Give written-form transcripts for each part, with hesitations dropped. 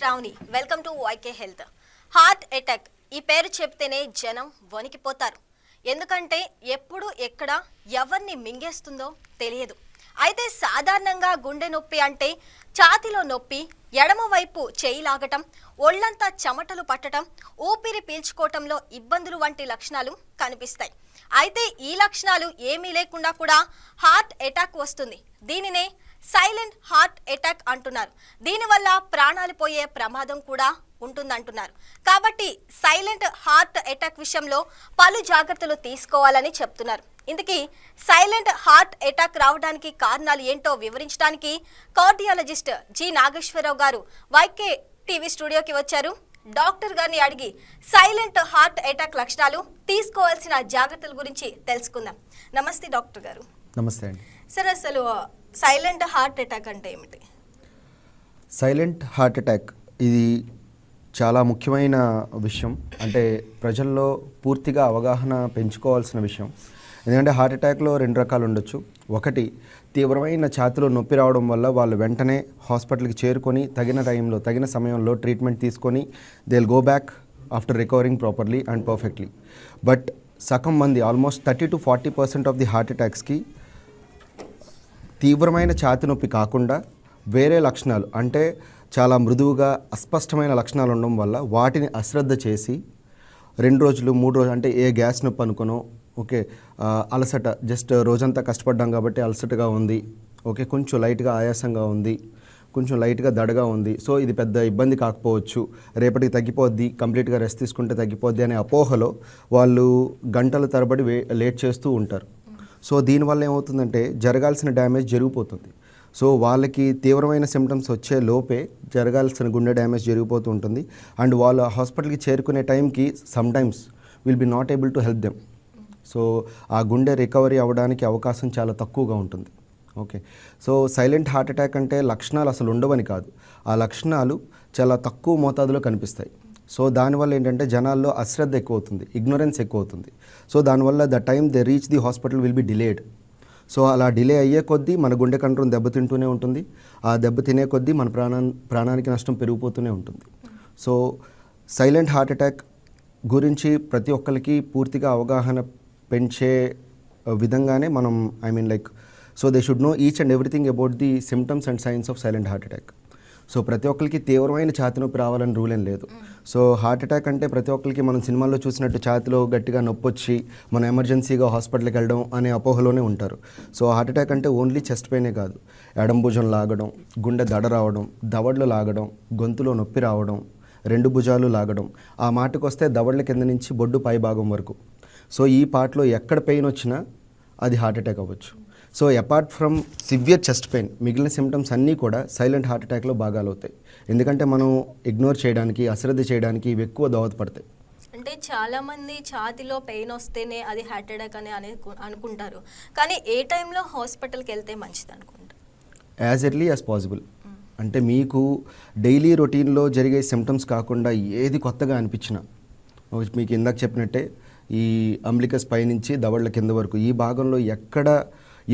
Shravani, welcome to YK health. Heart attack ఈ పేరు చెప్తేనే జనం వణికిపోతారు. ఎందుకంటే ఎప్పుడు ఎక్కడ ఎవరిని మింగేస్తుందో తెలియదు. అయితే సాధారణంగా గుండె నొప్పి అంటే ఛాతీలో నొప్పి, ఎడమ వైపు చేయి లాగటం, ఒళ్ళంతా చెమటలు పట్టడం, ఊపిరి పీల్చుకోవటంలో ఇబ్బందులు వంటి లక్షణాలు కనిపిస్తాయి. అయితే ఈ లక్షణాలు ఏమీ లేకుండా కూడా హార్ట్ అటాక్ వస్తుంది. దీనినే సైలెంట్ హార్ట్ అటాక్ అంటున్నారు. దీనివల్ల ప్రాణాలు పోయే ప్రమాదం కూడా ఉంటుందంటున్నారు. కాబట్టి సైలెంట్ హార్ట్ అటాక్ విషయంలో పలు జాగ్రత్తలు తీసుకోవాలని చెప్తున్నారు. ఇందుకీ సైలెంట్ హార్ట్ అటాక్ రావడానికి కారణాలు ఏంటో వివరించడానికి కార్డియాలజిస్ట్ జి నాగేశ్వరరావు గారు వైకే టీవీ స్టూడియోకి వచ్చారు. డాక్టర్ గారిని అడిగి సైలెంట్ హార్ట్ అటాక్ లక్షణాలు, తీసుకోవాల్సిన జాగ్రత్తల గురించి తెలుసుకుందాం. నమస్తే డాక్టర్ గారు. నమస్తే అండి. సార్, అసలు సైలెంట్ హార్ట్ అటాక్ అంటే ఏమిటి? సైలెంట్ హార్ట్ అటాక్ ఇది చాలా ముఖ్యమైన విషయం. అంటే ప్రజల్లో పూర్తిగా అవగాహన పెంచుకోవాల్సిన విషయం. ఎందుకంటే హార్ట్ అటాక్లో రెండు రకాలు ఉండొచ్చు. ఒకటి, తీవ్రమైన ఛాతీలో నొప్పి రావడం వల్ల వాళ్ళు వెంటనే హాస్పిటల్కి చేరుకొని తగిన టైంలో తగిన సమయంలో ట్రీట్మెంట్ తీసుకొని they will go back after recovering properly and perfectly. But సగం మంది, almost 30 to 40% of the heart అటాక్స్కి తీవ్రమైన ఛాతీ నొప్పి కాకుండా వేరే లక్షణాలు, అంటే చాలా మృదువుగా అస్పష్టమైన లక్షణాలు ఉండడం వల్ల వాటిని అశ్రద్ధ చేసి 2 రోజులు 3 రోజులు, అంటే ఏ గ్యాస్ నొప్పి అనుకునో, ఓకే అలసట, జస్ట్ రోజంతా కష్టపడ్డాం కాబట్టి అలసటగా ఉంది, ఓకే కొంచెం లైట్గా ఆయాసంగా ఉంది, కొంచెం లైట్గా దడగా ఉంది, సో ఇది పెద్ద ఇబ్బంది కాకపోవచ్చు, రేపటికి తగ్గిపోద్ది, కంప్లీట్గా రెస్ట్ తీసుకుంటే తగ్గిపోద్ది అనే అపోహలో వాళ్ళు గంటల తరబడి లేట్ చేస్తూ ఉంటారు. సో దీనివల్ల ఏమవుతుందంటే జరగాల్సిన డ్యామేజ్ జరిగిపోతుంది. సో వాళ్ళకి తీవ్రమైన సిమ్టమ్స్ వచ్చే లోపే జరగాల్సిన గుండె డ్యామేజ్ జరిగిపోతూ ఉంటుంది. అండ్ వాళ్ళు హాస్పిటల్కి చేరుకునే టైంకి sometimes will be not able to help them. So ఆ గుండె రికవరీ అవ్వడానికి అవకాశం చాలా తక్కువగా ఉంటుంది. Okay, so silent heart attack అంటే లక్షణాలు అసలు ఉండవని కాదు, ఆ లక్షణాలు చాలా తక్కువ మోతాదులో కనిపిస్తాయి. సో దానివల్ల ఏంటంటే జనాల్లో అశ్రద్ధ ఎక్కువ అవుతుంది, ఇగ్నోరెన్స్ ఎక్కువ అవుతుంది. సో దానివల్ల the time they reach the hospital will be delayed. So అలా డిలే అయ్యే కొద్దీ మన గుండె కంట్రోల్ దెబ్బతింటూనే ఉంటుంది. ఆ దెబ్బ తినే కొద్దీ మన ప్రాణానికి నష్టం పెరిగిపోతూనే ఉంటుంది. సో సైలెంట్ హార్ట్ అటాక్ గురించి ప్రతి ఒక్కరికి పూర్తిగా అవగాహన పెంచే విధంగానే మనం so they should know each and everything about the symptoms and science of silent heart attack. So ప్రతి ఒక్కరికి తీవ్రమైన ఛాతీ నొప్పి రావాలని రూల్ ఏం లేదు. సో హార్ట్ అటాక్ అంటే ప్రతి ఒక్కరికి మనం సినిమాల్లో చూసినట్టు ఛాతీలో గట్టిగా నొప్పి వచ్చి మనం ఎమర్జెన్సీగా హాస్పిటల్కి వెళ్ళడం అనే అపోహలోనే ఉంటారు. సో హార్ట్ అటాక్ అంటే ఓన్లీ చెస్ట్ పెయినే కాదు, ఎడం భుజం లాగడం, గుండె దడ రావడం, దవడలు లాగడం, గొంతులో నొప్పి రావడం, 2 భుజాలు లాగడం, ఆ మాటకు వస్తే దవడల కింద నుంచి బొడ్డు పై భాగం వరకు. సో ఈ పార్ట్లో ఎక్కడ పెయిన్ వచ్చినా అది హార్ట్ అటాక్ అవ్వచ్చు. So apart from severe chest pain, మిగిలిన సిమ్టమ్స్ అన్నీ కూడా సైలెంట్ హార్ట్ అటాక్లో భాగాలు అవుతాయి. ఎందుకంటే మనం ఇగ్నోర్ చేయడానికి, అశ్రద్ధ చేయడానికి ఇవి ఎక్కువ దోహదపడతాయి. అంటే చాలామంది ఛాతీలో పెయిన్ వస్తేనే అది హార్ట్ అటాక్ అని అనుకుంటారు. కానీ ఏ టైంలో హాస్పిటల్కి వెళ్తే మంచిది అనుకుంటారు? As early as possible. అంటే మీకు డైలీ రొటీన్లో జరిగే సిమ్టమ్స్ కాకుండా ఏది కొత్తగా అనిపించినా, మీకు ఇందాక చెప్పినట్టే ఈ అంబ్లికస్ పై నుంచి దవడల కింద వరకు ఈ భాగంలో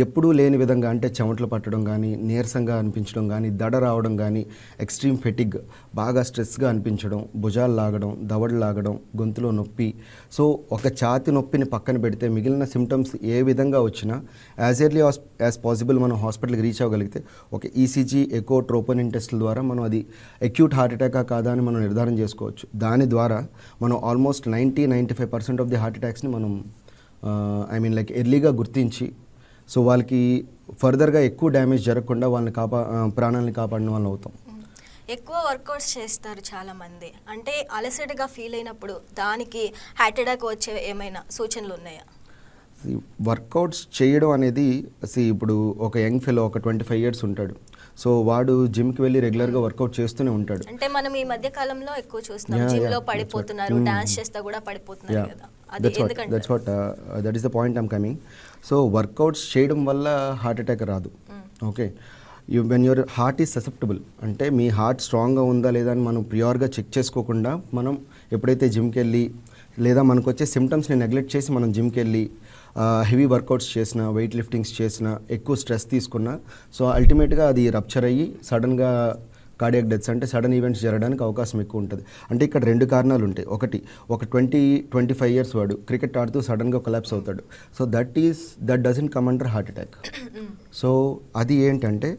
ఎప్పుడూ లేని విధంగా, అంటే చెమటలు పట్టడం కానీ, నీరసంగా అనిపించడం కానీ, దడ రావడం కానీ, ఎక్స్ట్రీమ్ ఫెటిగ్, బాగా స్ట్రెస్గా అనిపించడం, భుజాలు లాగడం, దవడలు లాగడం, గొంతులో నొప్పి, సో ఒక ఛాతీ నొప్పిని పక్కన పెడితే మిగిలిన సిమ్టమ్స్ ఏ విధంగా వచ్చినా యాజ్ ఎర్లీ యాజ్ పాసిబుల్ మనం హాస్పిటల్కి రీచ్ అవ్వగలిగితే ఒక ఈసీజీ, ఎకో, ట్రోపోనిన్ టెస్టుల ద్వారా మనం అది అక్యూట్ హార్ట్ అటాకా కాదా అని మనం నిర్ధారణ చేసుకోవచ్చు. దాని ద్వారా మనం ఆల్మోస్ట్ 90-95% ఆఫ్ ది హార్ట్ అటాక్స్ని మనం ఎర్లీగా గుర్తించి, సో వాళ్ళకి ఫర్దర్గా ఎక్కువ డ్యామేజ్ జరగకుండా వాళ్ళని ప్రాణాలని కాపాడిన వాళ్ళు అవుతాం. ఎక్కువ వర్కౌట్స్ చేస్తారు చాలామంది, అంటే అలసటగా ఫీల్ అయినప్పుడు దానికి హార్ట్ అటాక్ వచ్చే ఏమైనా సూచనలు ఉన్నాయా? వర్కౌట్స్ చేయడం అనేది ఇప్పుడు ఒక యంగ్ ఫెలో, ఒక 25 years ఉంటాడు. సో వాడు జిమ్కి వెళ్ళి రెగ్యులర్గా వర్కౌట్ చేస్తూనే ఉంటాడు. అంటే మనం ఈ మధ్య కాలంలో ఎక్కువ చూస్తున్నాం, జిమ్లో పడిపోతున్నారు, డాన్స్ చేస్తా కూడా పడిపోతున్నారు కదా. That is the point I'm coming. So workouts చేయడం వల్ల హార్ట్ అటాక్ రాదు. Okay, when your heart is susceptible, అంటే మీ హార్ట్ స్ట్రాంగ్గా ఉందా లేదా అని మనం ప్రియార్గా చెక్ చేసుకోకుండా మనం ఎప్పుడైతే జిమ్కి వెళ్ళి, లేదా మనకు వచ్చే సిమ్టమ్స్ని నెగ్లెక్ట్ చేసి మనం జిమ్కి వెళ్ళి హెవీ వర్కౌట్స్ చేసిన, వెయిట్ లిఫ్టింగ్స్ చేసిన, ఎక్కువ స్ట్రెస్ తీసుకున్నా, సో అల్టిమేట్గా అది రప్చర్ అయ్యి సడన్గా కార్డియాక్ డెత్స్ అంటే సడన్ ఈవెంట్స్ జరగడానికి అవకాశం ఎక్కువ ఉంటుంది. అంటే ఇక్కడ 2 కారణాలు ఉంటాయి. ఒకటి ఒక 25 ఇయర్స్ వాడు క్రికెట్ ఆడుతూ సడన్గా కొలాప్స్ అవుతాడు. So that doesn't come under heart attack. So అది ఏంటంటే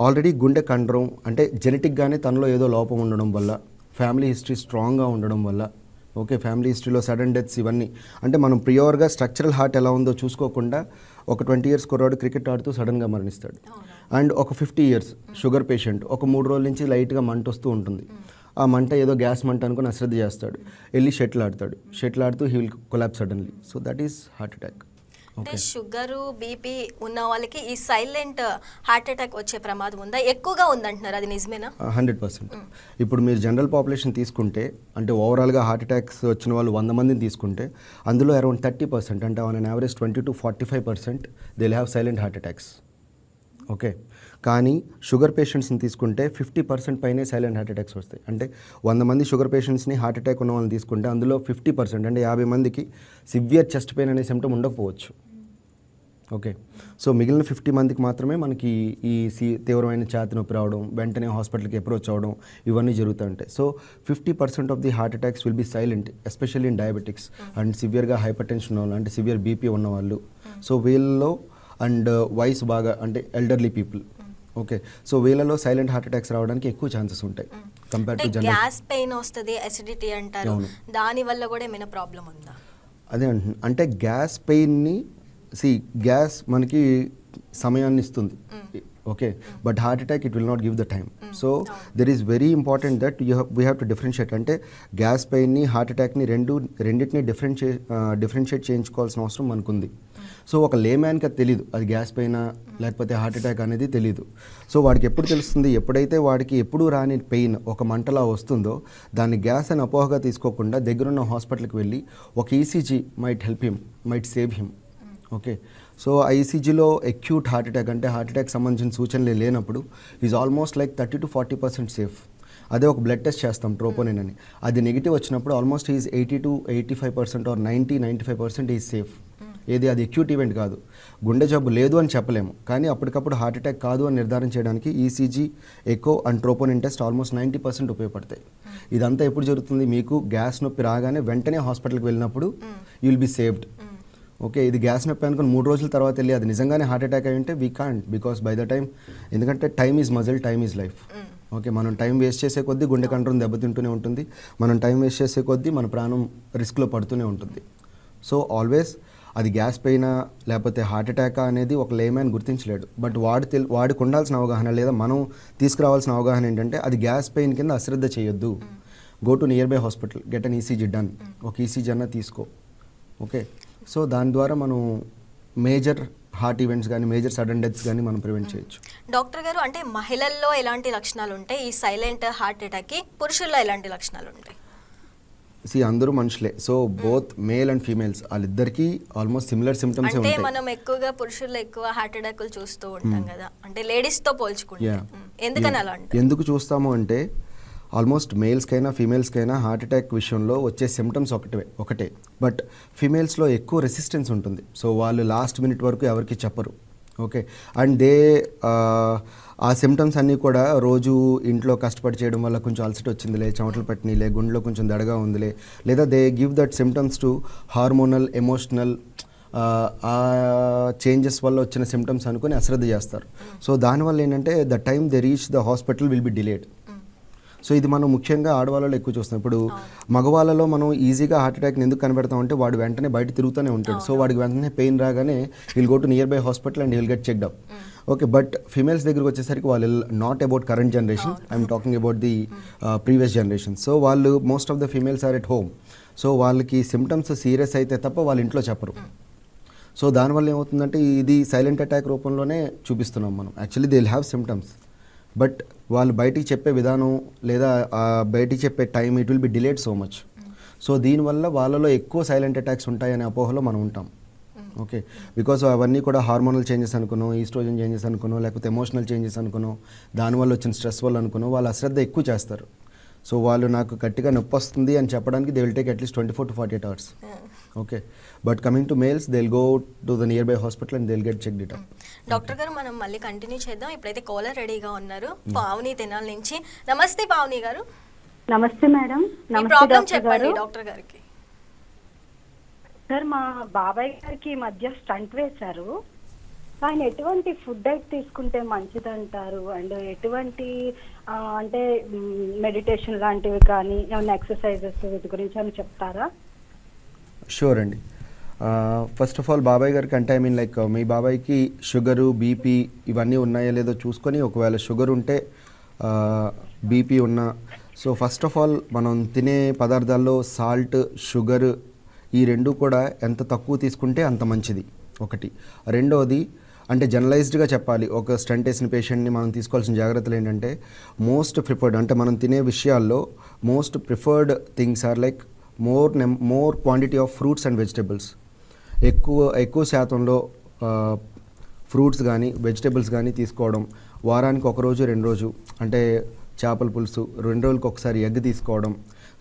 ఆల్రెడీ గుండె కండరం అంటే జెనెటిక్గానే తనలో ఏదో లోపం ఉండడం వల్ల, ఫ్యామిలీ హిస్టరీ స్ట్రాంగ్గా ఉండడం వల్ల, ఓకే, ఫ్యామిలీ హిస్టరీలో సడన్ డెత్స్ ఇవన్నీ అంటే మనం ప్రియోర్గా స్ట్రక్చరల్ హార్ట్ ఎలా ఉందో చూసుకోకుండా ఒక 20 ఇయర్స్ కుర్రాడు క్రికెట్ ఆడుతూ సడన్గా మరణిస్తాడు. అండ్ ఒక 50 ఇయర్స్ షుగర్ పేషెంట్ ఒక 3 రోజుల నుంచి లైట్గా మంట వస్తూ ఉంటుంది. ఆ మంట ఏదో గ్యాస్ మంట అనుకుని అశ్రద్ధ చేస్తాడు, వెళ్ళి షటిల్ ఆడుతూ he will collapse suddenly. So that is heart attack. అంటే షుగరు బీపీ ఉన్న వాళ్ళకి ఈ సైలెంట్ హార్ట్ అటాక్ వచ్చే ప్రమాదం ఉందా? ఎక్కువగా ఉందంటున్నారు, అది నిజమేనా? 100%. ఇప్పుడు మీరు జనరల్ పాపులేషన్ తీసుకుంటే అంటే ఓవరాల్గా హార్ట్ అటాక్స్ వచ్చిన వాళ్ళు 100 మందిని తీసుకుంటే అందులో అరౌండ్ 30% అంటే on an average 20 to 45% they will have silent heart attacks. Okay, కానీ షుగర్ పేషెంట్స్ని తీసుకుంటే 50% పైనే సైలెంట్ హార్ట్ అటాక్స్ వస్తాయి. అంటే 100 మంది షుగర్ పేషెంట్స్ని హార్ట్ అటాక్ ఉన్న వాళ్ళని తీసుకుంటే అందులో 50% అంటే 50 మందికి సివియర్ చెస్ట్ పెయిన్ అనే సిమ్టమ్ ఉండకపోవచ్చు. ఓకే, సో మిగిలిన 50 మందికి మాత్రమే మనకి ఈ తీవ్రమైన ఛాతీ నొప్పి రావడం, వెంటనే హాస్పిటల్కి అప్రోచ్ అవ్వడం, ఇవన్నీ జరుగుతూ ఉంటాయి. So 50% of the heart attacks will be silent, especially in diabetics and సివియర్గా హైపర్ టెన్షన్ ఉన్న వాళ్ళు, అంటే సివియర్ బీపీ ఉన్నవాళ్ళు. సో వీళ్ళలో అండ్ వయసు బాగా అంటే ఎల్డర్లీ పీపుల్, ఓకే, సో వీళ్ళలో సైలెంట్ హార్ట్ అటాక్స్ రావడానికి ఎక్కువ ఛాన్సెస్ ఉంటాయి compare to general. Gas pain వస్తుంది, అసిడిటీ అంటారు, దాని వల్ల కూడా ఏమైనా ప్రాబ్లం ఉందా? అదే అంటే గ్యాస్ పెయిన్ని గ్యాస్ మనకి సమయాన్ని ఇస్తుంది, okay, but heart attack it will not give the time. So there is very important that we have to differentiate. అంటే గ్యాస్ పెయిన్ని హార్ట్ అటాక్ని రెండింటిని డిఫరెన్షియేట్ చేయించుకోవాల్సిన అవసరం మనకుంది. సో ఒక లేమ్యాన్కి అది తెలీదు, అది గ్యాస్ పెయిన్ లేకపోతే హార్ట్ అటాక్ అనేది తెలీదు. సో వాడికి ఎప్పుడు తెలుస్తుంది? ఎప్పుడైతే వాడికి ఎప్పుడు రాని పెయిన్ ఒక మంటలా వస్తుందో దాన్ని గ్యాస్ అని అపోహగా తీసుకోకుండా దగ్గరున్న హాస్పిటల్కి వెళ్ళి ఒక ECG might help him, might save him. Okay, so ఐసీజీలో అక్యూట్ హార్ట్ అటాక్ అంటే హార్ట్ అటాక్ సంబంధించిన సూచనలు లేనప్పుడు is almost like 30 to 40% safe. అదే ఒక బ్లడ్ టెస్ట్ చేస్తాం ట్రోపోనిన్ అని, అది నెగిటివ్ వచ్చినప్పుడు almost is 80 to 85% or 90-95% is safe. ఏది అది అక్యూట్ ఈవెంట్ కాదు, గుండె జబ్బు లేదు అని చెప్పలేము, కానీ అప్పటికప్పుడు హార్ట్ అటాక్ కాదు అని నిర్ధారణ చేయడానికి ECG, echo and troponin test almost 90% ఉపయోగపడతాయి. ఇదంతా ఎప్పుడు జరుగుతుంది? మీకు గ్యాస్ నొప్పి రాగానే వెంటనే హాస్పిటల్కి వెళ్ళినప్పుడు you will be saved. Okay, ఇది గ్యాస్ నొప్పి అనుకుని 3 రోజుల తర్వాత వెళ్ళి అది నిజంగానే హార్ట్ అటాక్ అయి ఉంటే we can't, because by the time, ఎందుకంటే time is muscle, time is life. Okay, మనం టైం వేస్ట్ చేసే కొద్దీ గుండె కంట్రోల్ దెబ్బతింటూనే ఉంటుంది, మనం టైం వేస్ట్ చేసే కొద్దీ మన ప్రాణం రిస్క్లో పడుతూనే ఉంటుంది. సో ఆల్వేస్ అది గ్యాస్ పెయినా లేకపోతే హార్ట్ అటాకా అనేది ఒక లేమ్యాన్ గుర్తించలేడు. బట్ వాడికి ఉండాల్సిన అవగాహన లేదా మనం తీసుకురావాల్సిన అవగాహన ఏంటంటే అది గ్యాస్ పెయిన్ కింద అశ్రద్ధ చేయొద్దు. Go to nearby hospital, get an ECG done, ఒక ఈసీజీ అన్న తీసుకో. ఓకే, సో దాని ద్వారా మనం మేజర్ హార్ట్ ఈవెంట్స్ కానీ మేజర్ సడన్ డెత్స్ కానీ మనం ప్రివెంట్ చేయొచ్చు. డాక్టర్ గారు, అంటే మహిళల్లో ఎలాంటి లక్షణాలు ఉంటాయి ఈ సైలెంట్ హార్ట్ అటాక్కి, పురుషుల్లో ఎలాంటి లక్షణాలు ఉంటాయి? అందరూ మనుషులే, so both male and females వాళ్ళిద్దరికీ ఆల్మోస్ట్ సిమిలర్ సిమ్టమ్స్ ఉంటాయి. అంటే మనం ఎక్కువగా పురుషుల్లో ఎక్కువ హార్ట్ అటాక్లు చూస్తూ ఉంటాం కదా, అంటే లేడీస్ తో పోల్చుకుంటే ఎందుకని అలా అంటే? ఎందుకు చూస్తాము అంటే ఆల్మోస్ట్ మేల్స్కైనా ఫీమేల్స్కైనా హార్ట్ అటాక్ విషయంలో వచ్చే సిమ్టమ్స్ ఒకటే, బట్ ఫీమేల్స్లో ఎక్కువ రెసిస్టెన్స్ ఉంటుంది. సో వాళ్ళు లాస్ట్ మినిట్ వరకు ఎవరికి చెప్పరు. ఓకే, అండ్ ఆ సిమ్టమ్స్ అన్నీ కూడా రోజు ఇంట్లో కష్టపడి చేయడం వల్ల కొంచెం అలసట వచ్చిందిలే, చెమటలు పట్టినలే, గుండెలో కొంచెం దడగా ఉందిలే, లేదా they give that symptoms to hormonal, emotional ఆ చేంజెస్ వల్ల వచ్చిన సిమ్టమ్స్ అనుకుని అశ్రద్ధ చేస్తారు. సో దానివల్ల ఏంటంటే the time they reach the hospital will be delayed. So ఇది మనం ముఖ్యంగా ఆడవాళ్ళలో ఎక్కువ చూస్తాం. ఇప్పుడు మగవాళ్ళలో మనం ఈజీగా హార్ట్ అటాక్ని ఎందుకు కనిపెడతామంటే వాడు వెంటనే బయట తిరుగుతూనే ఉంటాడు. సో వాడికి వెంటనే పెయిన్ రాగానే will go to nearby hospital and will get checked up. Okay, but females దగ్గరికి వచ్చేసరికి వాళ్ళు not about current generation, I'm talking about the previous generation. So వాళ్ళు most of the females are at home. So వాళ్ళకి symptoms serious అయితే తప్ప వాళ్ళ ఇంట్లో చెప్పరు. సో దానివల్ల ఏమవుతుందంటే ఇది సైలెంట్ అటాక్ రూపంలోనే చూపిస్తున్నాం మనం. Actually they will have symptoms, but వాళ్ళు బయటికి చెప్పే విధానం లేదా బయటికి చెప్పే time it will be delayed so much. So దీనివల్ల వాళ్ళలో ఎక్కువ సైలెంట్ అటాక్స్ ఉంటాయనే అపోహలో మనం ఉంటాం. ఓకే, బికాస్ అవన్నీ కూడా హార్మోనల్ చేంజెస్ అనుకున్నాం, ఈస్ట్రోజన్ చేంజెస్ అనుకున్నాం, లేకపోతే ఎమోషనల్ చేంజెస్ అనుకున్నాం, దానివల్ల వచ్చిన స్ట్రెస్ వల్ల అనుకున్నాం, వాళ్ళు అశ్రద్ధ ఎక్కువ చేస్తారు. సో వాళ్ళు నాకు గట్టిగా నొప్పి వస్తుంది అని చెప్పడానికి they will take at least 24 to 48 hours. Okay, but coming to males they will go to the near by hospital and they will get checked it up. Doctor గారు మనం మళ్ళీ కంటిన్యూ చేద్దాం. ఇప్పుడైతే కాలర్ రెడీగా ఉన్నారు, పావని తెనాల నుంచి. నమస్తే పావని గారు. నమస్తే మేడం. మీ నమస్తే ప్రాబ్లం డాక్టర్ చెప్పండి గారు. డాక్టర్ గారికి. సార్ మా బాబాయ్ గారికి ఈ మధ్య స్టంట్ వేశారు. ఆయన ఎటువంటి ఫుడ్ డైట్ తీసుకుంటే మంచిదంటారు? అండ్ ఎటువంటి అంటే మెడిటేషన్ లాంటివి కానీ ఏమైనా ఎక్సర్సైజెస్ వీటి గురించి అని చెప్తారా? షూర్ అండి. ఫస్ట్ ఆఫ్ ఆల్ బాబాయ్ గారికి అంటే ఐ మీన్ లైక్ మీ బాబాయ్కి షుగరు బీపీ ఇవన్నీ ఉన్నాయో లేదో చూసుకొని, ఒకవేళ షుగర్ ఉంటే బీపీ ఉన్నా, సో ఫస్ట్ ఆఫ్ ఆల్ మనం తినే పదార్థాల్లో సాల్ట్ షుగర్ ఈ రెండు కూడా ఎంత తక్కువ తీసుకుంటే అంత మంచిది ఒకటి. రెండవది అంటే జనరలైజ్డ్గా చెప్పాలి, ఒక స్టంట్ వేసిన పేషెంట్ని మనం తీసుకోవాల్సిన జాగ్రత్తలు ఏంటంటే, మోస్ట్ ప్రిఫర్డ్ అంటే మనం తినే విషయాల్లో most preferred things are like more quantity of fruits and vegetables. ఎక్కువ శాతంలో ఫ్రూట్స్ కానీ వెజిటబుల్స్ కానీ తీసుకోవడం, వారానికి ఒక రోజు 2 రోజు అంటే చేపల పులుసు, 2 రోజులకు ఒకసారి ఎగ్ తీసుకోవడం.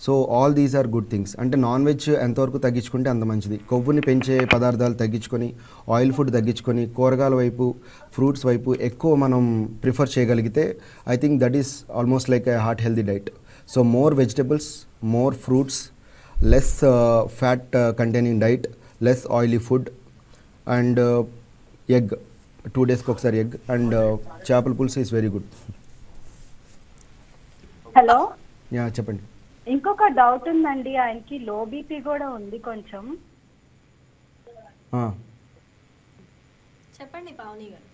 So all these are good things. అంటే నాన్ వెజ్ ఎంతవరకు తగ్గించుకుంటే అంత మంచిది. కొవ్వుని పెంచే పదార్థాలు తగ్గించుకొని, ఆయిల్ ఫుడ్ తగ్గించుకొని, కూరగాయల వైపు ఫ్రూట్స్ వైపు ఎక్కువ మనం ప్రిఫర్ చేయగలిగితే I think that is almost like A heart healthy diet. So more vegetables, more fruits, less fat containing diet, less oily food and egg 2 డేస్కి ఒకసారి ఎగ్ అండ్ చేపల పులుసు is very good. Hello, yeah చెప్పండి. ఇంకొక doubt ఉందండి. ఆయనకి low BP కూడా ఉంది కొంచెం. చెప్పండి పావని గారు.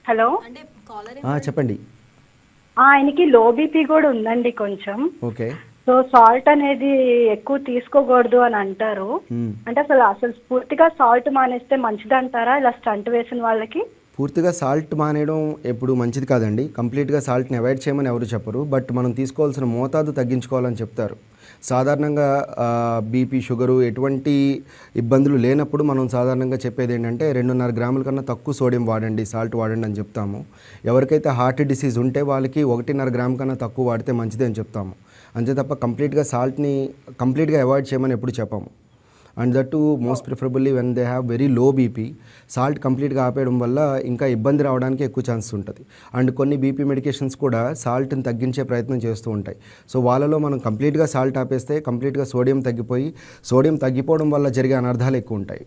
హలో, అంటే కాలర్ చెప్పండి. ఆయనకి లో బీపీ కూడా ఉందండి కొంచెం. ఓకే. సో సాల్ట్ అనేది ఎక్కువ తీసుకోకూడదు అని అంటారు. అంటే అసలు పూర్తిగా సాల్ట్ మానేస్తే మంచిది అంటారా ఇలా స్టంట్ వేసిన వాళ్ళకి? పూర్తిగా సాల్ట్ మానేయడం ఎప్పుడు మంచిది కాదండి. కంప్లీట్గా సాల్ట్ని అవాయిడ్ చేయమని ఎవరు చెప్పరు, బట్ మనం తీసుకోవాల్సిన మోతాదు తగ్గించుకోవాలని చెప్తారు. సాధారణంగా బీపీ షుగరు ఎటువంటి ఇబ్బందులు లేనప్పుడు మనం సాధారణంగా చెప్పేది ఏంటంటే 2.5 గ్రాముల కన్నా తక్కువ సోడియం వాడండి, సాల్ట్ వాడండి అని చెప్తాము. ఎవరికైతే హార్ట్ డిసీజ్ ఉంటే వాళ్ళకి 1.5 గ్రామ్ కన్నా తక్కువ వాడితే మంచిది అని చెప్తాము. అంతే తప్ప కంప్లీట్గా సాల్ట్ని కంప్లీట్గా అవాయిడ్ చేయమని ఎప్పుడు చెప్పాము. And that to most preferably when they have very low BP, salt కంప్లీట్గా ఆపేయడం వల్ల ఇంకా ఇబ్బంది రావడానికి ఎక్కువ ఛాన్సెస్ ఉంటుంది. అండ్ కొన్ని బీపీ మెడికేషన్స్ కూడా సాల్ట్ని తగ్గించే ప్రయత్నం చేస్తూ ఉంటాయి. సో వాళ్ళలో మనం కంప్లీట్గా సాల్ట్ ఆపేస్తే కంప్లీట్గా సోడియం తగ్గిపోయి, సోడియం తగ్గిపోవడం వల్ల జరిగే అనర్థాలు ఎక్కువ ఉంటాయి.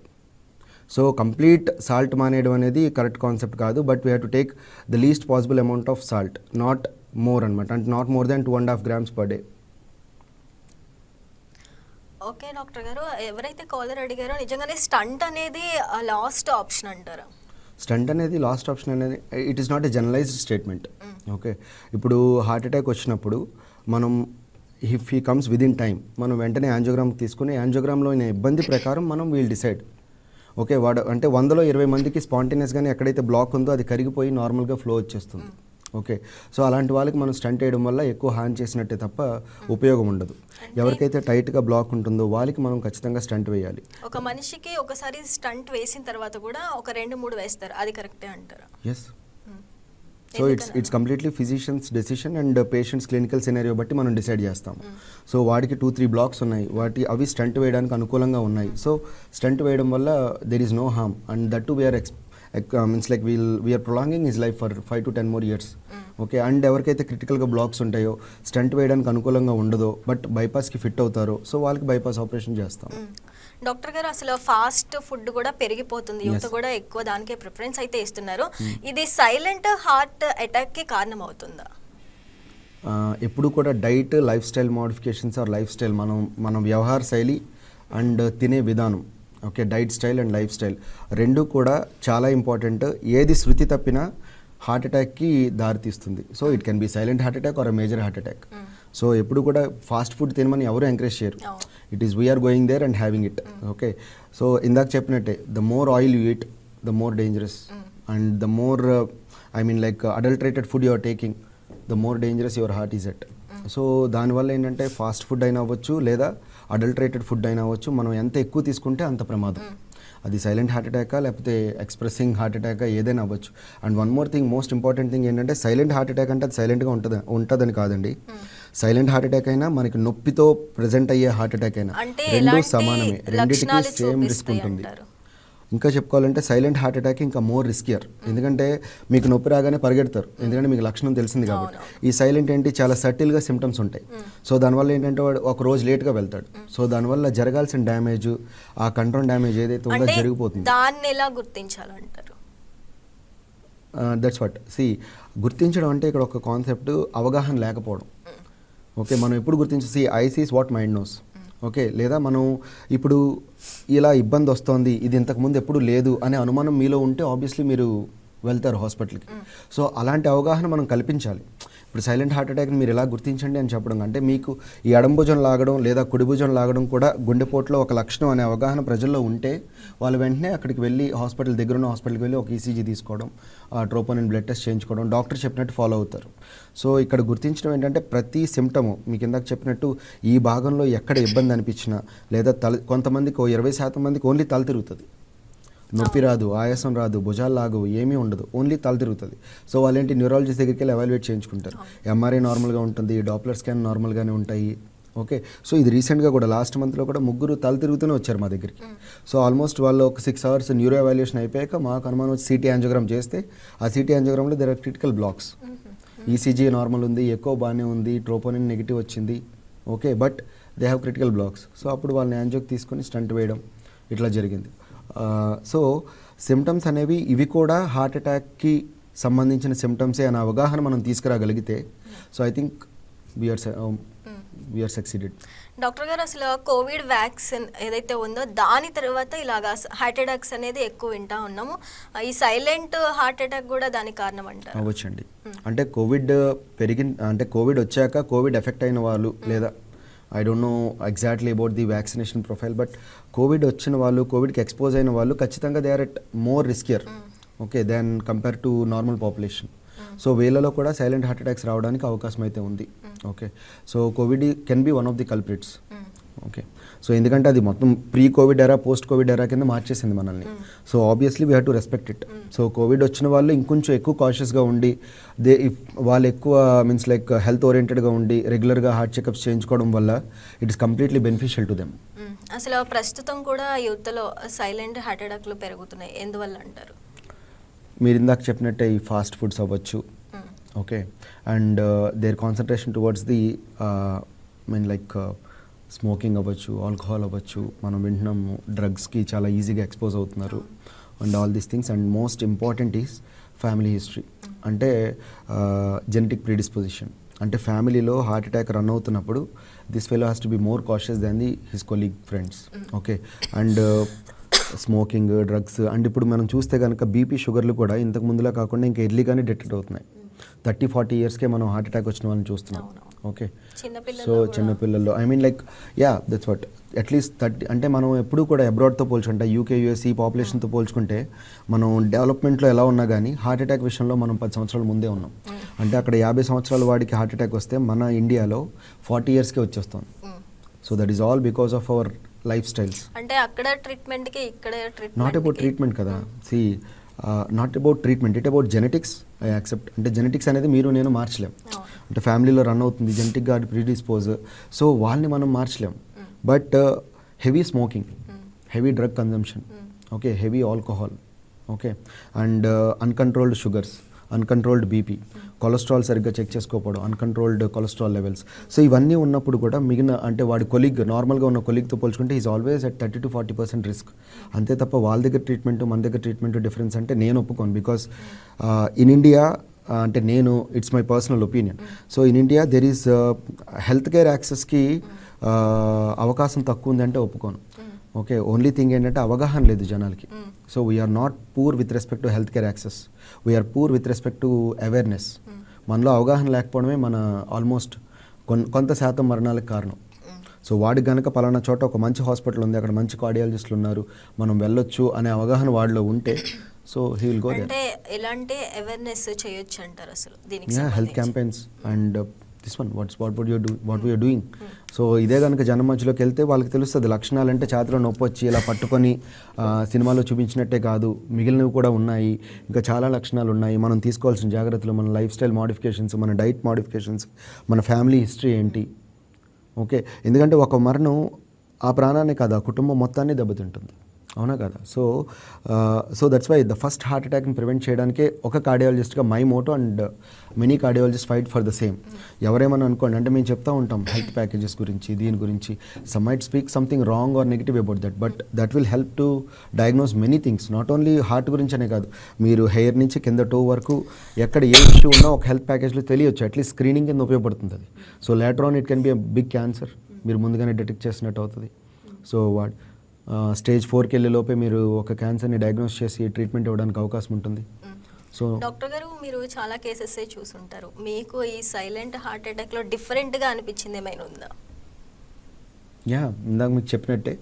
సో కంప్లీట్ సాల్ట్ మానేయడం అనేది కరెక్ట్ కాన్సెప్ట్ కాదు, but we have to take the least possible amount of salt, not more అనమాట. అంటే not more than 2.5 grams per day. Okay doctor గారు, ఎవరైతే కాలర్ అడిగారో నిజంగానే స్టంట్ అనేది లాస్ట్ ఆప్షన్ అంటారా? స్టంట్ అనేది లాస్ట్ ఆప్షన్ అనేది it is not a generalized statement. Okay, ఇప్పుడు హార్ట్ అటాక్ వచ్చినప్పుడు మనం if he comes within time మనం వెంటనే యాంజియోగ్రామ్ తీసుకుని యాంజియోగ్రామ్లో ఇబ్బంది ప్రకారం మనం వీల్ డిసైడ్. ఓకే, వాడు అంటే 100లో 20 మందికి స్పాంటేనియస్గానే ఎక్కడైతే బ్లాక్ ఉందో అది కరిగిపోయి నార్మల్గా ఫ్లో వచ్చేస్తుంది. ఓకే, సో అలాంటి వాళ్ళకి మనం స్టంట్ వేయడం వల్ల ఎక్కువ హాని చేసినట్టే తప్ప ఉపయోగం ఉండదు. ఎవరికైతే టైట్గా బ్లాక్ ఉంటుందో వాళ్ళకి మనం ఖచ్చితంగా స్టంట్ వేయాలి. ఒక మనిషికి ఒకసారి స్టంట్ వేసిన తర్వాత కూడా ఒక 2-3 వేస్తారు, అది కరెక్టే అంటారా? Yes. So it's completely physician's decision and patient's clinical scenario బట్టి మనం డిసైడ్ చేస్తాము. సో వాడికి 2-3 బ్లాక్స్ ఉన్నాయి, అవి స్టంట్ వేయడానికి అనుకూలంగా ఉన్నాయి. సో స్టంట్ వేయడం వల్ల there is no harm and that to we're means like we're prolonging his life for 5 to 10 more years. Okay, and ఎవరికైతే క్రిటికల్గా బ్లాక్స్ ఉంటాయో, స్టంట్ వేయడానికి అనుకూలంగా ఉండదో బట్ బైపాస్కి ఫిట్ అవుతారో, సో వాళ్ళకి బైపాస్ ఆపరేషన్ చేస్తాం. డాక్టర్ గారు, అసలు ఫాస్ట్ ఫుడ్ కూడా పెరిగిపోతుంది, యువత కూడా ఎక్కువ దానికే ప్రిఫరెన్స్ అయితే ఇస్తున్నారు. ఇది సైలెంట్ హార్ట్ అటాక్కి కారణం అవుతుందా? ఎప్పుడు కూడా diet, lifestyle modifications or lifestyle మనం వ్యవహార శైలి అండ్ తినే విధానం, okay, diet style and lifestyle రెండు కూడా చాలా ఇంపార్టెంట్. ఏది శృతి తప్పినా హార్ట్ అటాక్కి దారితీస్తుంది. So it can be silent heart attack or major heart attack. So ఎప్పుడు కూడా ఫాస్ట్ ఫుడ్ తినమని ఎవరు ఎంకరేజ్ చేయరు. It is we're going there and having it. Okay, so ఇందాక చెప్పినట్టే the more oil you eat the more dangerous and the more I mean like adulterated food you are taking the more dangerous your heart is at. So దానివల్ల ఏంటంటే fast food అయినా అవ్వచ్చు లేదా adulterated food అయినా అవ్వచ్చు, మనం ఎంత ఎక్కువ తీసుకుంటే అంత ప్రమాదం. అది సైలెంట్ హార్ట్ అటాకా లేకపోతే ఎక్స్ప్రెసింగ్ హార్ట్ అటాకా ఏదైనా అవ్వచ్చు. And one more thing, most important thing ఏంటంటే సైలెంట్ హార్ట్ అటాక్ అంటే అది సైలెంట్గా ఉంటుందని కాదండి. సైలెంట్ హార్ట్ అటాక్ అయినా మనకి నొప్పితో ప్రజెంట్ అయ్యే హార్ట్ అటాక్ అయినా రెండు సమానమే, రెండింటికి సేమ్ రిస్క్ ఉంటుంది. ఇంకా చెప్పుకోవాలంటే సైలెంట్ హార్ట్ అటాక్ ఇంకా మోర్ రిస్కియర్. ఎందుకంటే మీకు నొప్పి రాగానే పరిగెడతారు, ఎందుకంటే మీకు లక్షణం తెలిసింది కాబట్టి. ఈ సైలెంట్ ఏంటి, చాలా సటిల్గా సిమ్టమ్స్ ఉంటాయి. సో దానివల్ల ఏంటంటే వాడు ఒక రోజు లేట్గా వెళ్తాడు. సో దానివల్ల జరగాల్సిన డ్యామేజ్, ఆ కంట్రోల్ డ్యామేజ్ ఏదైతే ఉందో జరిగిపోతుంది. దాన్ని ఎలా గుర్తించాలంటారు? దట్స్ వాట్ గుర్తించడం అంటే ఇక్కడ ఒక కాన్సెప్ట్ అవగాహన లేకపోవడం. ఓకే, మనం ఎప్పుడు గుర్తించి I sees what mind knows. Okay, లేదా మనం ఇప్పుడు ఇలా ఇబ్బంది వస్తుంది, ఇది ఇంతకుముందు ఎప్పుడు లేదు అనే అనుమానం మీలో ఉంటే ఆబ్వియస్లీ మీరు వెళ్తారు హాస్పిటల్కి. సో అలాంటి అవగాహన మనం కల్పించాలి. ఇప్పుడు సైలెంట్ హార్ట్ అటాక్ని మీరు ఎలా గుర్తించండి అని చెప్పడం అంటే, మీకు ఈ ఎడంభుజం లాగడం లేదా కుడిభుజం లాగడం కూడా గుండెపోటులో ఒక లక్షణం అనే అవగాహన ప్రజల్లో ఉంటే వాళ్ళు వెంటనే అక్కడికి వెళ్ళి దగ్గర ఉన్న హాస్పిటల్కి వెళ్ళి ఒక ఈసీజీ తీసుకోవడం, ట్రోపోనిన్ బ్లడ్ టెస్ట్ చేయించుకోవడం, డాక్టర్ చెప్పినట్టు ఫాలో అవుతారు. సో ఇక్కడ గుర్తించడం ఏంటంటే ప్రతి సిమ్టము మీకు ఇందాక చెప్పినట్టు ఈ భాగంలో ఎక్కడ ఇబ్బంది అనిపించినా లేదా కొంతమందికి 20% మందికి ఓన్లీ తల తిరుగుతుంది, నొప్పి రాదు, ఆయాసం రాదు, భుజాలు లాగు, ఏమీ ఉండదు, ఓన్లీ తల తిరుగుతుంది. సో వాళ్ళేంటి న్యూరాలజిస్ట్ దగ్గరికి వెళ్ళి ఎవాల్యుయేట్ చేయించుకుంటారు. ఎంఆర్ఐ నార్మల్గా ఉంటుంది, డాప్లర్ స్కాన్ నార్మల్గానే ఉంటాయి. ఓకే, సో ఇది రీసెంట్గా కూడా లాస్ట్ మంత్లో కూడా 3 తల తిరుగుతూనే వచ్చారు మా దగ్గరికి. సో ఆల్మోస్ట్ వాళ్ళు ఒక 6 hours న్యూరో ఎవాల్యుయేషన్ అయిపోయాక మాకు అనుమానం వచ్చి సిటీ యాంజియోగ్రామ్ చేస్తే ఆ సిటీ యాంజియోగ్రామ్లో there are critical blocks. ECG normal ఉంది, ఎక్కువ బాగానే ఉంది, ట్రోపోనిన్ నెగిటివ్ వచ్చింది. Okay, but they have critical blocks. So అప్పుడు వాళ్ళని యాంజియోకి తీసుకొని స్టంట్ వేయడం ఇట్లా జరిగింది. సో సిమ్టమ్స్ అనేవి ఇవి కూడా హార్ట్ అటాక్కి సంబంధించిన సిమ్టమ్సే అనే అవగాహన మనం తీసుకురాగలిగితే, so I think we are succeeded. Doctor గారు, అసలు కోవిడ్ వ్యాక్సిన్ ఏదైతే ఉందో దాని తర్వాత ఇలాగా హార్ట్ అటాక్స్ అనేది ఎక్కువ వింటా ఉన్నాము. ఈ సైలెంట్ హార్ట్ అటాక్ కూడా దానికి కారణం అంటారు? అవ్వచ్చండి. అంటే కోవిడ్ వచ్చాక కోవిడ్ ఎఫెక్ట్ అయిన వాళ్ళు లేదా I don't know exactly about the vaccination profile, but Covid వచ్చిన వాళ్ళు, కోవిడ్కి ఎక్స్పోజ్ అయిన వాళ్ళు ఖచ్చితంగా they are at more riskier okay then compare to normal population. So వీళ్ళలో కూడా సైలెంట్ హార్ట్ అటాక్స్ రావడానికి అవకాశం అయితే ఉంది. Okay, so Covid can be one of the culprits. Okay, so ఎందుకంటే అది మొత్తం pre Covid era post Covid era కింద మార్చేసింది మనల్ని. So obviously we have to respect it. So Covid వచ్చిన వాళ్ళు ఇంకొంచెం ఎక్కువ కాషియస్గా ఉండి వాళ్ళు ఎక్కువ మీన్స్ లైక్ హెల్త్ ఓరియంటెడ్గా ఉండి రెగ్యులర్గా హార్ట్ చెకప్స్ చేయించుకోవడం వల్ల it is completely beneficial to them. అసలు ప్రస్తుతం కూడా యూత్లో సైలెంట్ హార్ట్ అటాక్లు పెరుగుతున్నాయి, ఎందువల్ల అంటారు? మీరు ఇందాక చెప్పినట్టే ఈ ఫాస్ట్ ఫుడ్స్ అవ్వచ్చు. Okay, and their concentration towards the mean like smoking అవ్వచ్చు, ఆల్కహాల్ అవ్వచ్చు, మనం వింటున్నాము డ్రగ్స్కి చాలా ఈజీగా ఎక్స్పోజ్ అవుతున్నారు and all these things. And most important is family history, అంటే జెనెటిక్ ప్రీడిస్పోజిషన్. అంటే ఫ్యామిలీలో హార్ట్ అటాక్ రన్ అవుతున్నప్పుడు this fellow has to be more cautious than the his colleague friends. Okay, and smoking, drugs, and ఇప్పుడు మనం చూస్తే కనుక BP, షుగర్లు కూడా ఇంతకు ముందులా కాకుండా ఇంకా ఎర్లీగానే డిటెక్ట్ అవుతున్నాయి. 30-40 yearsకే మనం హార్ట్ అటాక్ వచ్చిన వాళ్ళని చూస్తున్నాం. ఓకే, సో చిన్నపిల్లల్లో I mean like that's what at least 30 అంటే మనం ఎప్పుడు కూడా అబ్రాడ్తో పోల్చుకుంటే యూకే, యుఎస్ ఈ పాపులేషన్తో పోల్చుకుంటే మనం డెవలప్మెంట్లో ఎలా ఉన్నా కానీ హార్ట్ అటాక్ విషయంలో మనం 10 సంవత్సరాల ముందే ఉన్నాం. అంటే అక్కడ 50 సంవత్సరాల వాడికి హార్ట్ అటాక్ వస్తే మన ఇండియాలో 40 yearsకే వచ్చేస్తుంది. So that is all because of our life styles. అంటే అక్కడ ట్రీట్మెంట్కి ఇక్కడ నాట్ అబౌట్ ట్రీట్మెంట్ కదా, not about treatment, it about genetics. I accept. అంటే జెనెటిక్స్ అనేది మీరు నేను మార్చలేం. అంటే ఫ్యామిలీలో రన్ అవుతుంది జెనెటిక్గా ప్రీడిస్పోజ్, సో వాళ్ళని మనం మార్చలేం. But heavy smoking, heavy drug consumption, okay, heavy alcohol, okay, and uncontrolled sugars, uncontrolled BP, cholesterol సరిగ్గా చెక్ చేసుకోకపోవడం, అన్కంట్రోల్డ్ కొలెస్ట్రాల్ లెవెల్స్. సో ఇవన్నీ ఉన్నప్పుడు కూడా మిగిలిన అంటే వాడి కొలీగ్, నార్మల్గా ఉన్న కొలీగ్తో పోల్చుకుంటే ఈజ్ ఆల్వేస్ అట్ 30-40% రిస్క్. అంతే తప్ప వాళ్ళ దగ్గర ట్రీట్మెంట్ మన దగ్గర ట్రీట్మెంట్ డిఫరెన్స్ అంటే నేను ఒప్పుకోను. బికాస్ ఇన్ ఇండియా అంటే నేను it's my personal opinion. So in India there is health care యాక్సెస్కి అవకాశం తక్కువ ఉందంటే ఒప్పుకోను. ఓకే, ఓన్లీ థింగ్ ఏంటంటే అవగాహన లేదు జనాలకి. So we're not poor with respect to health care access, we're poor with respect to awareness. మనలో అవగాహన లేకపోవడమే మన ఆల్మోస్ట్ కొంత శాతం మరణాలకు కారణం. సో వాడికి కనుక పలానా చోట ఒక మంచి హాస్పిటల్ ఉంది, అక్కడ మంచి కార్డియాలజిస్టులు ఉన్నారు, మనం వెళ్ళొచ్చు అనే అవగాహన వాడిలో ఉంటే so he will go there. అంటే ఎలాంటి అవేర్నెస్ చేయొచ్చు అంటారు అసలు దీనికి? Health campaigns and this one what we're doing. So ఇదే కనుక జనం మధ్యలోకి వెళ్తే వాళ్ళకి తెలుస్తుంది లక్షణాలు అంటే ఛాతిలో నొప్పి వచ్చి ఇలా పట్టుకొని సినిమాలో చూపించినట్టే కాదు, మిగిలినవి కూడా ఉన్నాయి, ఇంకా చాలా లక్షణాలు ఉన్నాయి, మనం తీసుకోవాల్సిన జాగ్రత్తలు, మన లైఫ్ స్టైల్ మోడిఫికేషన్స్, మన డైట్ మోడిఫికేషన్స్, మన ఫ్యామిలీ హిస్టరీ ఏంటి. ఓకే, ఎందుకంటే ఒక మరణం ఆ ప్రాణాన్ని కాదు ఆ కుటుంబం మొత్తాన్ని దెబ్బతింటుంది. అవునా కదా? So that's why the first heart అటాక్ని ప్రివెంట్ చేయడానికే ఒక కార్డియాలజిస్ట్గా my motto and many cardiologist fight for the same. ఎవరేమన్నా అనుకోండి, అంటే మేము చెప్తా ఉంటాం హెల్త్ ప్యాకేజెస్ గురించి, దీని గురించి. Some might speak something wrong or negative about that, but that will help to diagnose many things. Not only heart గురించి అనే కాదు, మీరు హెయిర్ నుంచి కింద టో వరకు ఎక్కడ ఏ ఇష్యూ ఉన్నా ఒక హెల్త్ ప్యాకేజ్లో తెలియచ్చు. అట్లీస్ట్ స్క్రీనింగ్ కింద ఉపయోగపడుతుంది అది. So later on it can be a big cancer, మీరు ముందుగానే డిటెక్ట్ చేసినట్టు అవుతుంది. సో స్టేజ్ 4కి వెళ్ళే లోపే మీరు ఒక క్యాన్సర్ని డయాగ్నోస్ చేసి ట్రీట్మెంట్ ఇవ్వడానికి అవకాశం ఉంటుంది. సో డాక్టర్ గారు, మీరు చాలా కేసెస్ చూసుంటారు, మీకు ఈ సైలెంట్ హార్ట్ అటాక్లో డిఫరెంట్గా అనిపించింది ఏమైనా ఉందా? ఇందాక మీకు చెప్పినట్టే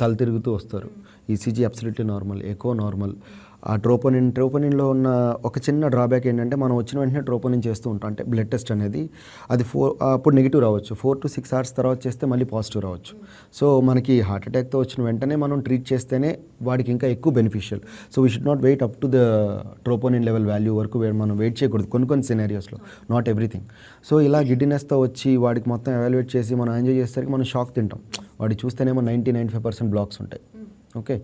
తల తిరుగుతూ వస్తారు. ECG absolutely normal, echo normal. ఆ ట్రోపోనిన్లో ఉన్న ఒక చిన్న డ్రాబ్యాక్ ఏంటంటే, మనం వచ్చిన వెంటనే ట్రోపోనిన్ చేస్తూ ఉంటాం, అంటే బ్లడ్ టెస్ట్ అనేది. అది అప్పుడు నెగిటివ్ రావచ్చు, 4 to 6 hours తర్వాత చేస్తే మళ్ళీ పాజిటివ్ రావచ్చు. సో మనకి హార్ట్ అటాక్తో వచ్చిన వెంటనే మనం ట్రీట్ చేస్తేనే వాడికి ఇంకా ఎక్కువ beneficial. So we should not wait up to the troponin level value వరకు మనం వెయిట్ చేయకూడదు కొన్ని సినారియోస్లో, నాట్ ఎవ్రీథింగ్. సో ఇలా గిడ్డినెస్తో వచ్చి వాడికి మొత్తం ఎవాల్యుయేట్ చేసి మనం ఎంజాయ్ చేసేసరికి మనం షాక్ తింటాం. వాడికి చూస్తేనేమో 90-95% బ్లాక్స్ ఉంటాయి. Okay,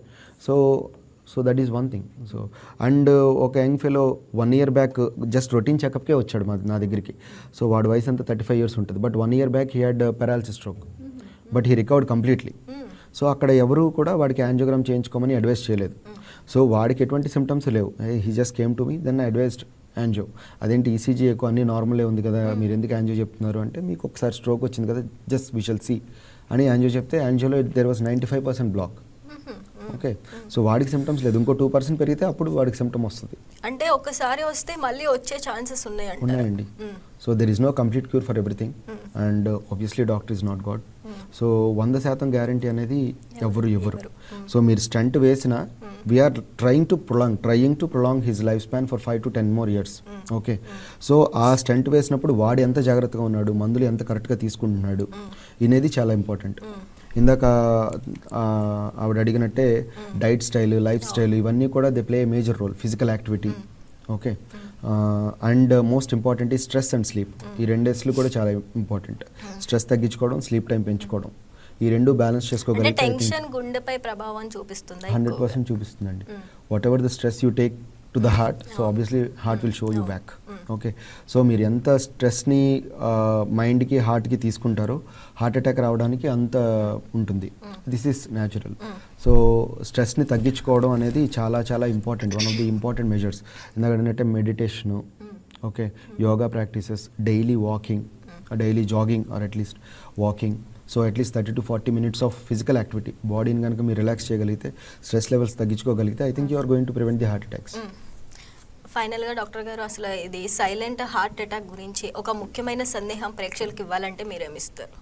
so that is one thing. So and ఒక young fellow 1 year back just routine చెకప్కే వచ్చాడు నా దగ్గరికి. సో వాడి వయసు అంతా 35 years ఉంటుంది. But 1 year back he had paralysis stroke, but he recovered completely. So అక్కడ ఎవరు కూడా వాడికి యాంజియోగ్రామ్ చేయించుకోమని అడ్వైస్ చేయలేదు. సో వాడికి ఎటువంటి సిమ్టమ్స్ లేవు. He just came to me, then I advised angio. అదేంటి ఈసీజీ ఎక్కువ అన్నీ నార్మలే ఉంది కదా, మీరు ఎందుకు యాంజియో చెప్తున్నారు అంటే, మీకు ఒకసారి స్ట్రోక్ వచ్చింది కదా, జస్ట్ వి షల్ సీ అని యాంజియో చెప్తే, యాంజియోలో there was 95% block. Okay, so వాడికి సిమ్టమ్స్ లేదు. ఇంకో 2% పెరిగితే అప్పుడు వాడికి సిమ్టమ్ వస్తుంది. అంటే ఒకసారి వస్తే మళ్ళీ వచ్చే ఛాన్సెస్ ఉన్నాయండి. So there is no complete cure for everything, and obviously doctor is not God. So 100% guarantee అనేది ఎవరు. సో మీరు స్టంట్ వేసినా, we're trying to prolong his life span for 5 to 10 more years. Okay, so ఆ stunt వేసినప్పుడు వాడు ఎంత జాగ్రత్తగా ఉన్నాడు, మందులు ఎంత కరెక్ట్గా తీసుకుంటున్నాడు అనేది చాలా ఇంపార్టెంట్. ఇందాక ఆవిడ అడిగినట్టే డైట్ స్టైల్, లైఫ్ స్టైల్, ఇవన్నీ కూడా they play a major role. Physical activity, okay, and most important ఈ స్ట్రెస్ అండ్ స్లీప్. ఈ 2 కూడా చాలా ఇంపార్టెంట్. స్ట్రెస్ తగ్గించుకోవడం, స్లీప్ టైం పెంచుకోవడం, ఈ 2 బ్యాలెన్స్ చేసుకోగలిగితే టెన్షన్ గుండెపై ప్రభావం చూపిస్తుంది. 100% చూపిస్తుందండి. Whatever the stress you take to the heart, so obviously heart will show you back. Okay, so మీరు ఎంత స్ట్రెస్ని మైండ్కి, హార్ట్కి తీసుకుంటారో హార్ట్ అటాక్ రావడానికి అంత ఉంటుంది. This is natural. సో స్ట్రెస్ని తగ్గించుకోవడం అనేది చాలా చాలా important, one of the important measures. ఎందుకంటే meditation, okay, yoga practices, daily walking, daily jogging or at least walking. So at least 30 to 40 minutes of physical activity. బాడీని కనుక మీరు రిలాక్స్ చేయగలిగితే, స్ట్రెస్ లెవెల్స్ తగ్గించుకోగలిగితే, I think you are going to prevent the heart attacks. ఫైనల్గా doctor గారు, అసలు ఇది silent heart attack గురించి ఒక ముఖ్యమైన సందేహం ప్రేక్షకులకు ఇవ్వాలంటే మీరేమిస్తారు?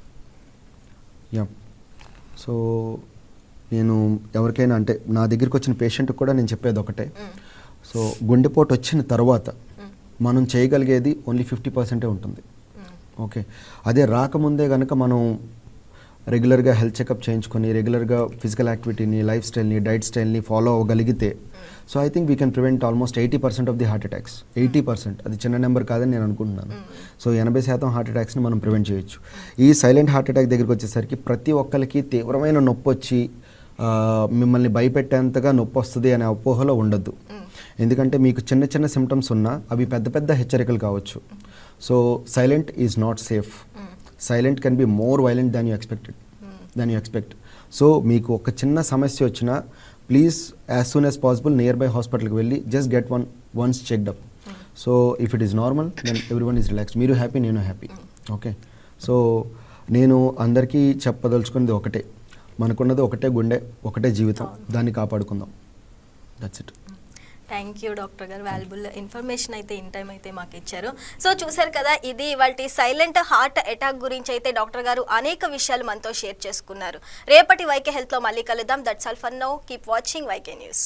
సో నేను ఎవరికైనా, అంటే నా దగ్గరికి వచ్చిన పేషెంట్కి కూడా నేను చెప్పేది ఒకటే. సో గుండెపోటు వచ్చిన తర్వాత మనం చేయగలిగేది ఓన్లీ 50% ఉంటుంది. ఓకే, అదే రాకముందే కనుక మనం రెగ్యులర్గా హెల్త్ చెకప్ చేయించుకొని, రెగ్యులర్గా ఫిజికల్ యాక్టివిటీని, లైఫ్ స్టైల్ని, డైట్ స్టైల్ని ఫాలో అవ్వగలిగితే, so I think we can prevent almost 80% of the heart attacks. 80%, అది చిన్న నెంబర్ కాదని నేను అనుకుంటున్నాను. సో 80% హార్ట్ అటాక్స్ని మనం ప్రివెంట్ చేయొచ్చు. ఈ సైలెంట్ హార్ట్ అటాక్ దగ్గరికి వచ్చేసరికి ప్రతి ఒక్కరికి తీవ్రమైన నొప్పి వచ్చి మిమ్మల్ని భయపెట్టేంతగా నొప్పి వస్తుంది అనే అపోహలో ఉండద్దు. ఎందుకంటే మీకు చిన్న చిన్న సిమ్టమ్స్ ఉన్నా అవి పెద్ద పెద్ద హెచ్చరికలు కావచ్చు. So silent is not safe. Silent can be more violent than you expect. So మీకు ఒక చిన్న సమస్య వచ్చినా please as soon as possible nearby హాస్పిటల్కి వెళ్ళి just get once checked up. So if it is normal then everyone is relaxed. మీరు happy, నేను happy. Okay, so నేను అందరికీ చెప్పదలుచుకున్నది ఒకటే, మనకున్నది ఒకటే గుండె, ఒకటే జీవితం, దాన్ని కాపాడుకుందాం. That's it. Thank you doctor గారు, వాల్యుబుల్ ఇన్ఫర్మేషన్ అయితే ఇన్ టైం అయితే మాకు ఇచ్చారు. సో చూసారు కదా, ఇది ఇవాల్టి సైలెంట్ హార్ట్ అటాక్ గురించి అయితే డాక్టర్ గారు అనేక విషయాలు మనతో షేర్ చేసుకున్నారు. రేపటి వైకే హెల్త్లో మళ్ళీ కలుద్దాం. That's all for now. Keep watching YK news.